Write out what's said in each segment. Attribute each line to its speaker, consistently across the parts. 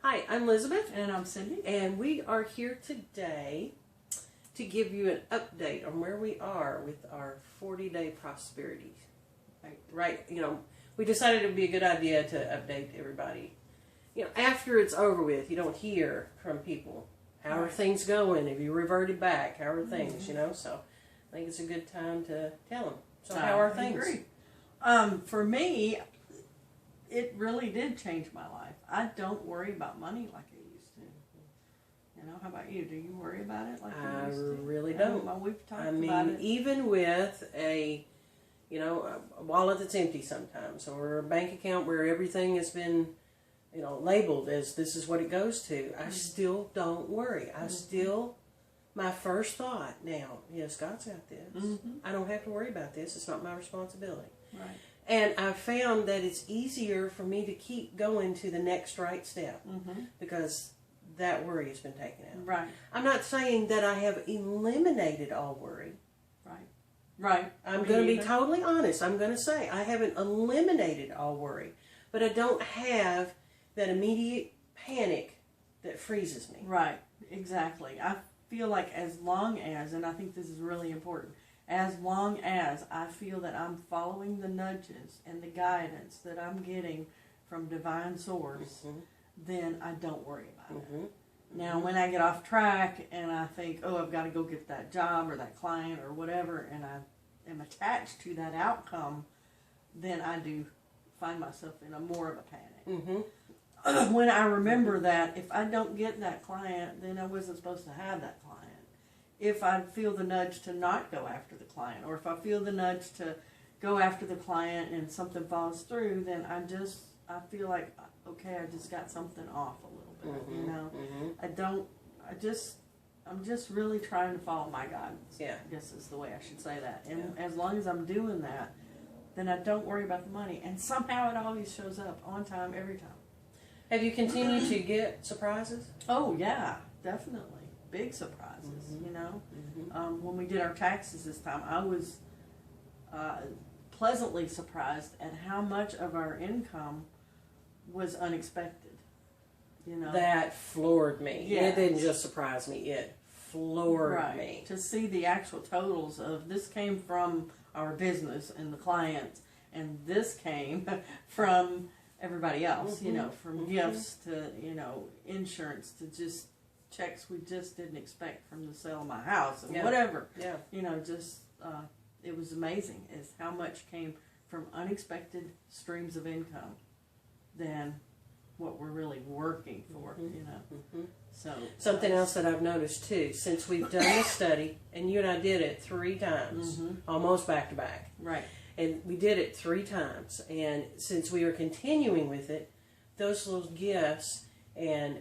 Speaker 1: Hi, I'm Elizabeth.
Speaker 2: And I'm Cindy.
Speaker 1: And we are here today to give you an update on where we are with our 40-day prosperity. Right, we decided it would be a good idea to update everybody. After it's over with, you don't hear from people. How are things going? Have you reverted back? How are things, So I think it's a good time to tell them. So how are things?
Speaker 2: Agree. For me, it really did change my life. I don't worry about money like I used to. How about you? Do you worry about it like you used to?
Speaker 1: I really don't.
Speaker 2: Well, we've talked about it.
Speaker 1: Even with a wallet that's empty sometimes, or a bank account where everything has been, labeled as this is what it goes to, I still don't worry. My first thought now is, God's got this. I don't have to worry about this. It's not my responsibility.
Speaker 2: Right.
Speaker 1: And I found that it's easier for me to keep going to the next right step because that worry has been taken out.
Speaker 2: Right.
Speaker 1: I'm not saying that I have eliminated all worry.
Speaker 2: Right.
Speaker 1: I'm going to be totally honest. I'm going to say I haven't eliminated all worry, but I don't have that immediate panic that freezes me.
Speaker 2: Right. Exactly. I feel like as long as, and I think this is really important, as long as I feel that I'm following the nudges and the guidance that I'm getting from divine source, then I don't worry about it. Now, when I get off track and I think, oh, I've got to go get that job or that client or whatever, and I am attached to that outcome, then I do find myself in more of a panic. When I remember that if I don't get that client, then I wasn't supposed to have that client. If I feel the nudge to not go after the client, or if I feel the nudge to go after the client and something falls through, then I feel like, okay, I just got something off a little bit, I'm just really trying to follow my guidance.
Speaker 1: Yeah.
Speaker 2: I guess is the way I should say that. And as long as I'm doing that, then I don't worry about the money. And somehow it always shows up on time, every time.
Speaker 1: Have you continued to get surprises?
Speaker 2: Oh, yeah, definitely. Big surprises, When we did our taxes this time, I was pleasantly surprised at how much of our income was unexpected.
Speaker 1: That floored me.
Speaker 2: Yes.
Speaker 1: It didn't just surprise me, it floored me.
Speaker 2: To see the actual totals of this came from our business and the clients, and this came from everybody else, from gifts to, insurance to just checks we just didn't expect from the sale of my house and whatever.
Speaker 1: Yeah.
Speaker 2: It was amazing is how much came from unexpected streams of income than what we're really working for, So
Speaker 1: something else that I've noticed too, since we've done this study, and you and I did it 3 times, almost back to back.
Speaker 2: Right.
Speaker 1: And we did it 3 times, and since we are continuing with it, those little gifts and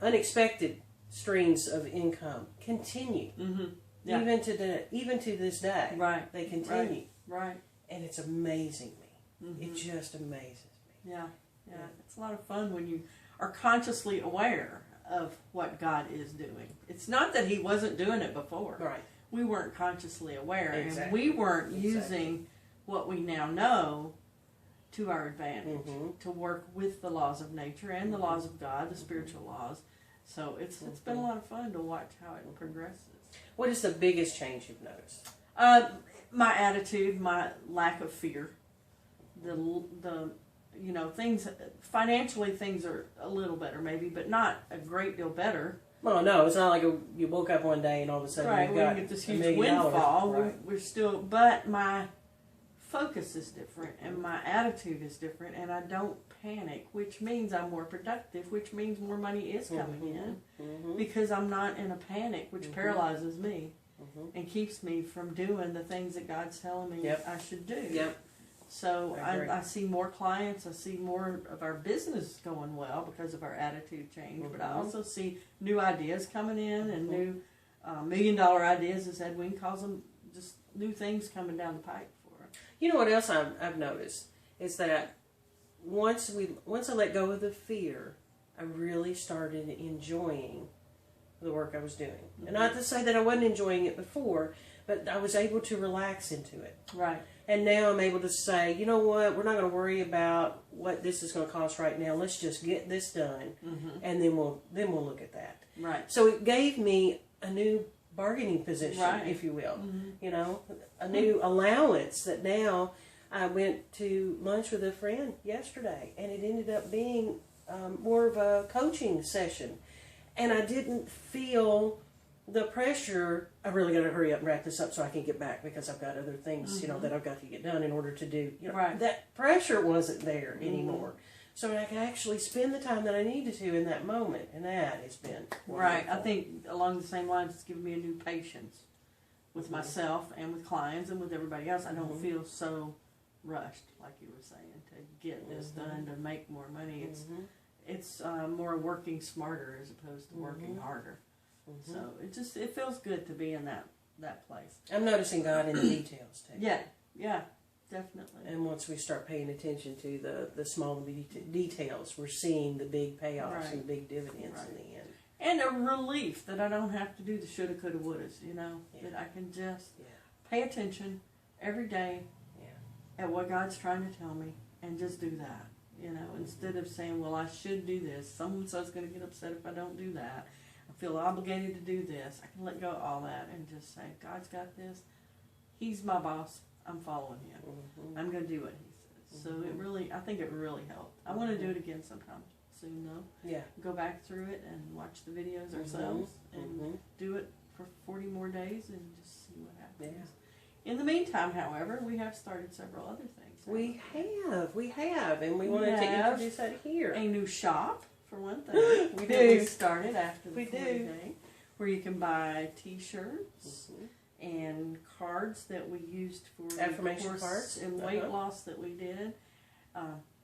Speaker 1: unexpected streams of income continue, even to this day.
Speaker 2: Right,
Speaker 1: they continue.
Speaker 2: Right,
Speaker 1: and it's amazing me. It just amazes me.
Speaker 2: Yeah, it's a lot of fun when you are consciously aware of what God is doing. It's not that He wasn't doing it before.
Speaker 1: Right.
Speaker 2: We weren't consciously aware,
Speaker 1: Exactly.
Speaker 2: and we weren't using what we now know to our advantage to work with the laws of nature and the laws of God, the spiritual laws. So it's been a lot of fun to watch how it progresses.
Speaker 1: What is the biggest change you've noticed?
Speaker 2: My attitude, my lack of fear, the things financially, things are a little better maybe, but not a great deal better.
Speaker 1: Well, no, it's not like you woke up one day and all of a sudden you've got
Speaker 2: we get this
Speaker 1: $1
Speaker 2: huge
Speaker 1: million.
Speaker 2: windfall.
Speaker 1: Right.
Speaker 2: We're still, but my focus is different and my attitude is different, and I don't panic, which means I'm more productive, which means more money is coming in because I'm not in a panic, which paralyzes me and keeps me from doing the things that God's telling me I should do.
Speaker 1: Yep.
Speaker 2: So I see more clients, I see more of our business going well because of our attitude change, but I also see new ideas coming in and new $1 million ideas, as Edwin calls them, just new things coming down the pipe for us.
Speaker 1: You know what else I've noticed is that once I let go of the fear, I really started enjoying the work I was doing. And not to say that I wasn't enjoying it before, but I was able to relax into it.
Speaker 2: Right.
Speaker 1: And now I'm able to say, you know what, we're not going to worry about what this is going to cost right now. Let's just get this done, and then we'll look at that.
Speaker 2: Right.
Speaker 1: So it gave me a new bargaining position,
Speaker 2: Right.
Speaker 1: if you will. You know, a new allowance that now I went to lunch with a friend yesterday, and it ended up being more of a coaching session. And I didn't feel the pressure. I really got to hurry up and wrap this up so I can get back because I've got other things, you know, that I've got to get done in order to do. You know,
Speaker 2: Right.
Speaker 1: that pressure wasn't there anymore. So I could actually spend the time that I needed to in that moment, and that has been
Speaker 2: Right. I
Speaker 1: wonderful.
Speaker 2: think along the same lines, it's given me a new patience with myself and with clients and with everybody else. I don't feel so rushed, like you were saying, to get this done, to make more money. It's more working smarter as opposed to working harder. So it feels good to be in that place.
Speaker 1: I'm noticing God in the details too.
Speaker 2: Yeah, definitely.
Speaker 1: And once we start paying attention to the small details, we're seeing the big payoffs
Speaker 2: Right.
Speaker 1: and big dividends
Speaker 2: Right.
Speaker 1: in the end.
Speaker 2: And a relief that I don't have to do the shoulda, coulda, wouldas, you know, that I can just pay attention every day at what God's trying to tell me and just do that, you know, instead of saying, well, I should do this. So-and-so's going to get upset if I don't do that. I feel obligated to do this. I can let go of all that and just say, God's got this. He's my boss. I'm following him. I'm going to do what he says. So I think it really helped. I want to do it again sometime soon, though.
Speaker 1: Yeah.
Speaker 2: Go back through it and watch the videos ourselves and do it for 40 more days and just see what happens.
Speaker 1: Yeah.
Speaker 2: In the meantime, however, we have started several other things.
Speaker 1: We have, and we wanted to
Speaker 2: have
Speaker 1: introduce that here.
Speaker 2: A new shop, for one thing.
Speaker 1: We
Speaker 2: that we
Speaker 1: do.
Speaker 2: started after the
Speaker 1: We
Speaker 2: 40
Speaker 1: do.
Speaker 2: day, where you can buy T-shirts and cards that we used for
Speaker 1: Affirmation
Speaker 2: the course
Speaker 1: cards.
Speaker 2: and weight loss that we did.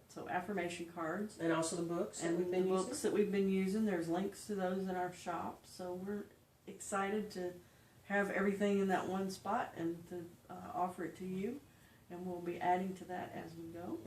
Speaker 2: So affirmation cards.
Speaker 1: And also the books that
Speaker 2: And
Speaker 1: we've
Speaker 2: the
Speaker 1: been
Speaker 2: books
Speaker 1: using.
Speaker 2: that we've been using, there's links to those in our shop. So we're excited to have everything in that one spot and to offer it to you. And we'll be adding to that as we go.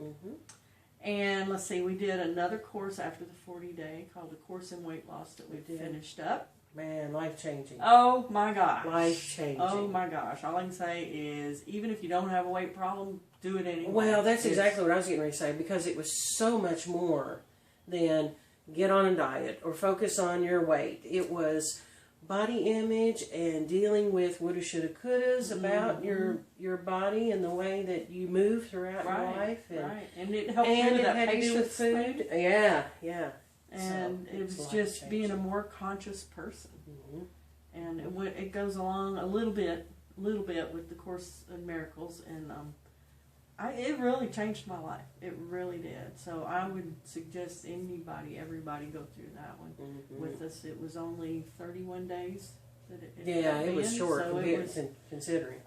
Speaker 2: And let's see, we did another course after the 40 day called the Course in Weight Loss that we
Speaker 1: did.
Speaker 2: finished up.
Speaker 1: Man, life-changing.
Speaker 2: Oh my gosh.
Speaker 1: Life-changing.
Speaker 2: Oh my gosh. All I can say is even if you don't have a weight problem, do it anyway.
Speaker 1: Well, that's
Speaker 2: It's-
Speaker 1: exactly what I was getting ready to say, because it was so much more than get on a diet or focus on your weight. It was body image and dealing with woulda, shoulda, couldas about your body and the way that you move throughout your life. And,
Speaker 2: right. And it helped you
Speaker 1: and
Speaker 2: with
Speaker 1: it
Speaker 2: that
Speaker 1: had to do with
Speaker 2: patience thing.
Speaker 1: food. Yeah.
Speaker 2: And
Speaker 1: So,
Speaker 2: it
Speaker 1: it's
Speaker 2: was just being a
Speaker 1: life-changing.
Speaker 2: more conscious person.
Speaker 1: Mhm.
Speaker 2: And it goes along a little bit with the Course in Miracles, and it really changed my life. It really did. So I would suggest everybody go through that one with us. It was only 31 days that it
Speaker 1: Yeah, it was
Speaker 2: ran,
Speaker 1: short
Speaker 2: so it was,
Speaker 1: considering.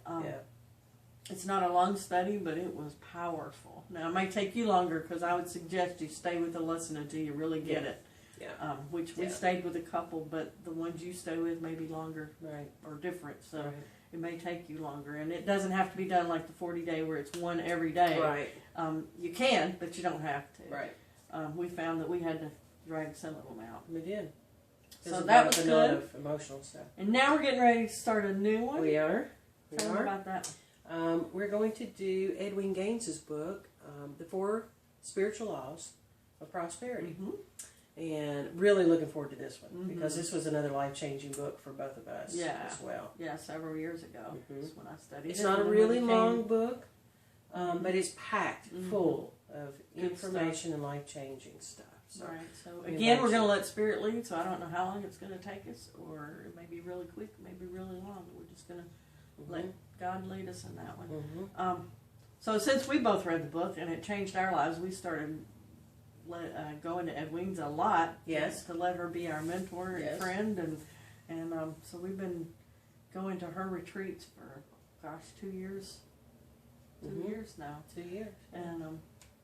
Speaker 2: it's not a long study, but it was powerful. Now it may take you longer because I would suggest you stay with the lesson until you really get it.
Speaker 1: Yeah.
Speaker 2: Which we stayed with a couple, but the ones you stay with may be longer
Speaker 1: Right.
Speaker 2: or different. So
Speaker 1: Right.
Speaker 2: it may take you longer, and it doesn't have to be done like the 40 day where it's one every day.
Speaker 1: Right.
Speaker 2: You can, but you don't have to.
Speaker 1: Right.
Speaker 2: We found that we had to drag some of them out.
Speaker 1: We did.
Speaker 2: So that was
Speaker 1: a lot
Speaker 2: good.
Speaker 1: of emotional stuff.
Speaker 2: And now we're getting ready to start a new one.
Speaker 1: We are.
Speaker 2: Tell me about that.
Speaker 1: We're going to do Edwin Gaines's book, The 4 Spiritual Laws of Prosperity. And really looking forward to this one because this was another life-changing book for both of us as well.
Speaker 2: Yeah, several years ago is when I studied
Speaker 1: It's
Speaker 2: it.
Speaker 1: not a
Speaker 2: and
Speaker 1: really
Speaker 2: when it
Speaker 1: long
Speaker 2: came-
Speaker 1: book, but it's packed full of
Speaker 2: Good
Speaker 1: information and life-changing stuff. So
Speaker 2: Right. So
Speaker 1: we
Speaker 2: again, we're
Speaker 1: invite
Speaker 2: going to
Speaker 1: you.
Speaker 2: let Spirit lead. So I don't know how long it's going to take us, or it may be really quick, maybe really long. We're just going to let God lead us in that one. So since we both read the book and it changed our lives, we started going to Edwina's a lot.
Speaker 1: Yes.
Speaker 2: To let her be our mentor and
Speaker 1: Yes.
Speaker 2: friend, and so we've been going to her retreats for 2 years. 2 years now.
Speaker 1: 2 years.
Speaker 2: And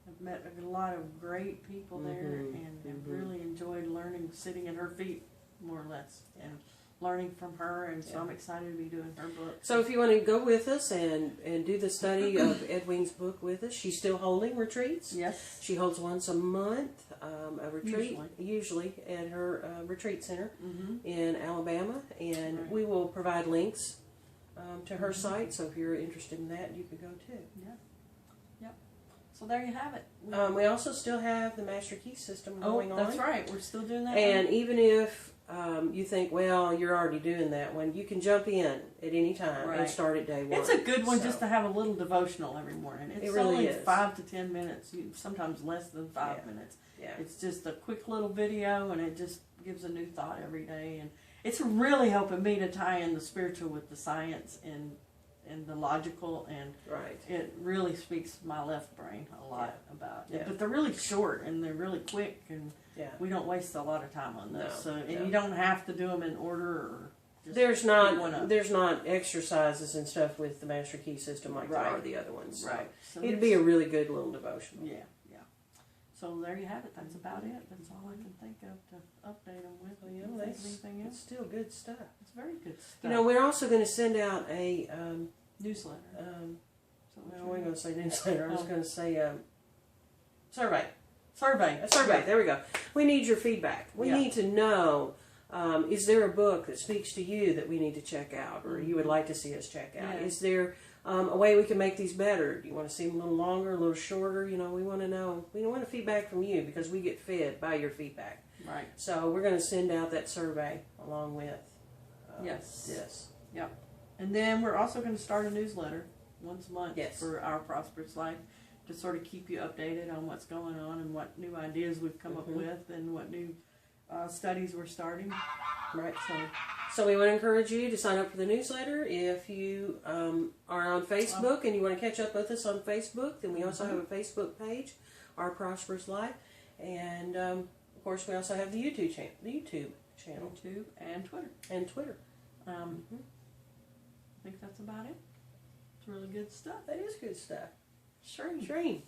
Speaker 2: I've met a lot of great people there, and have really enjoyed learning, sitting at her feet, more or less, and learning from her. And so I'm excited to be doing her book.
Speaker 1: So if you want to go with us and do the study of Edwin's book with us, she's still holding retreats.
Speaker 2: Yes.
Speaker 1: She holds once a month, a retreat, usually at her retreat center in Alabama. And we will provide links to her site. So if you're interested in that, you could go too.
Speaker 2: Yeah. Yep. So there you have it.
Speaker 1: We also still have the Master Key system going on.
Speaker 2: That's right. We're still doing that.
Speaker 1: And even if you think, well, you're already doing that one, you can jump in at any time and start at day one.
Speaker 2: It's a good one just to have a little devotional every morning. It's
Speaker 1: really
Speaker 2: only
Speaker 1: is.
Speaker 2: 5 to 10 minutes, sometimes less than 5 minutes.
Speaker 1: Yeah.
Speaker 2: It's just a quick little video, and it just gives a new thought every day. And it's really helping me to tie in the spiritual with the science and the logical, and it really speaks to my left brain a lot about it. But they're really short and they're really quick, and we don't waste a lot of time on this. You don't have to do them in order. Or just
Speaker 1: there's not exercises and stuff with the Master Key system like there are the other ones. So
Speaker 2: so
Speaker 1: it'd be a really good little devotional.
Speaker 2: Yeah. So there you have it. That's about it. That's all I can think of to update them with. Anything else?
Speaker 1: It's still good stuff.
Speaker 2: It's very good stuff.
Speaker 1: You know, we're also going to send out a
Speaker 2: newsletter.
Speaker 1: I wasn't going to say newsletter. I was going to say survey.
Speaker 2: A
Speaker 1: survey. There we go. We need your feedback. We need to know. Is there a book that speaks to you that we need to check out, or you would like to see us check out? Is there a way we can make these better? Do you want to see them a little longer, a little shorter? You know, we want to know. We want feedback from you because we get fed by your feedback.
Speaker 2: Right.
Speaker 1: So we're going to send out that survey along with
Speaker 2: this. Yep. And then we're also going to start a newsletter once a month for Our Prosperous Life to sort of keep you updated on what's going on and what new ideas we've come up with and what new studies we're starting.
Speaker 1: Right. So we would encourage you to sign up for the newsletter. If you are on Facebook and you want to catch up with us on Facebook, then we also have a Facebook page, Our Prosperous Life, and of course we also have the YouTube channel.
Speaker 2: YouTube and Twitter. I think that's about it. It's really good stuff.
Speaker 1: That is good stuff.
Speaker 2: Shreen.